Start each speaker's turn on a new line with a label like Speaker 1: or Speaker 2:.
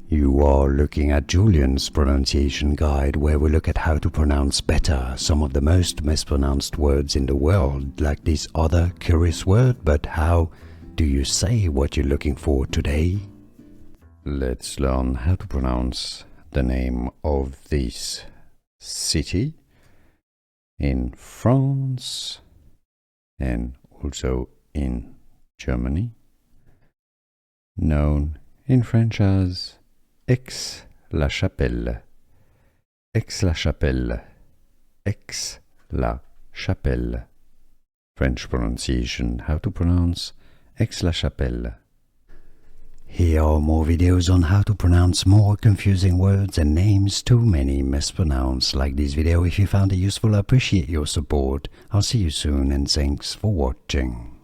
Speaker 1: You are looking at Julian's pronunciation guide, where we look at how to pronounce better some of the most mispronounced words in the world, like this other curious word. But how do you say what you're looking for today? Let's learn how to pronounce the name of this city in France and also in Germany, known in French as Aix la Chapelle, Aix la Chapelle, Aix la Chapelle. French pronunciation, how to pronounce Aix la Chapelle. Here are more videos on how to pronounce more confusing words and names too many mispronounced. Like this video if you found it useful. I appreciate your support. I'll see you soon and thanks for watching.